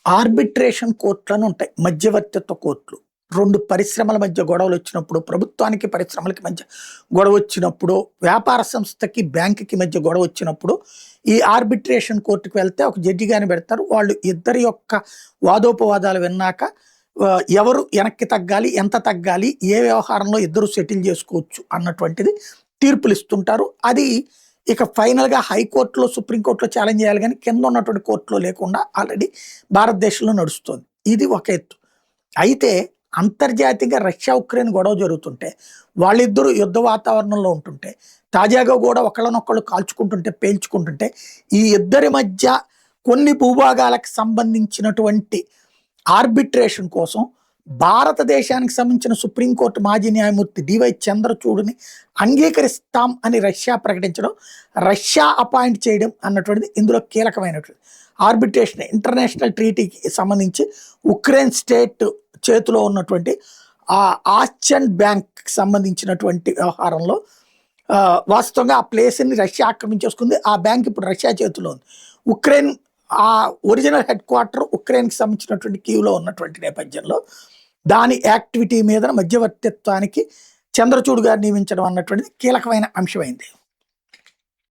Arbitration కోర్టులను ఉంటాయి, మధ్యవర్తిత్వ కోర్టులు. రెండు పరిశ్రమల మధ్య గొడవలు వచ్చినప్పుడు, ప్రభుత్వానికి పరిశ్రమలకి మధ్య గొడవ వచ్చినప్పుడు, వ్యాపార సంస్థకి బ్యాంకుకి మధ్య గొడవ వచ్చినప్పుడు ఈ ఆర్బిట్రేషన్ కోర్టుకు వెళ్తే ఒక జడ్జి గాని పెడతారు. వాళ్ళు ఇద్దరి యొక్క వాదోపవాదాలు విన్నాక ఎవరు వెనక్కి తగ్గాలి, ఎంత తగ్గాలి, ఏ వ్యవహారంలో ఇద్దరు సెటిల్ చేసుకోవచ్చు అన్నటువంటిది తీర్పులు ఇస్తుంటారు. అది ఇక ఫైనల్గా హైకోర్టులో, సుప్రీంకోర్టులో ఛాలెంజ్ చేయాలి, కానీ కింద ఉన్నటువంటి కోర్టులో లేకుండా ఆల్రెడీ భారతదేశంలో నడుస్తుంది. ఇది ఒక ఎత్తు. అయితే అంతర్జాతీయంగా రష్యా ఉక్రెయిన్ గొడవ జరుగుతుంటే, వాళ్ళిద్దరూ యుద్ధ వాతావరణంలో ఉంటుంటే, తాజాగా కూడా ఒకళ్ళనొక్కళ్ళు కాల్చుకుంటుంటే, పేల్చుకుంటుంటే, ఈ ఇద్దరి మధ్య కొన్ని భూభాగాలకు సంబంధించినటువంటి ఆర్బిట్రేషన్ కోసం భారతదేశానికి సంబంధించిన సుప్రీంకోర్టు మాజీ న్యాయమూర్తి డివై చంద్రచూడ్ని అంగీకరిస్తాం అని రష్యా ప్రకటించడం, రష్యా అపాయింట్ చేయడం అన్నటువంటిది ఇందులో కీలకమైనటువంటి ఆర్బిట్రేషన్. ఇంటర్నేషనల్ ట్రీటీకి సంబంధించి ఉక్రెయిన్ స్టేట్ చేతిలో ఉన్నటువంటి ఆ ఆస్చన్ బ్యాంక్ సంబంధించినటువంటి వ్యవహారంలో వాస్తవంగా ఆ ప్లేస్ని రష్యా ఆక్రమించేసుకుంది. ఆ బ్యాంక్ ఇప్పుడు రష్యా చేతిలో ఉంది. ఉక్రెయిన్ ఆ ఒరిజినల్ హెడ్ క్వార్టర్ ఉక్రెయిన్కి సంబంధించినటువంటి కీవ్లో ఉన్నటువంటి నేపథ్యంలో దాని యాక్టివిటీ మీద మధ్యవర్తిత్వానికి చంద్రచూడ్ గారు నియమించడం అన్నటువంటిది కీలకమైన అంశమైంది.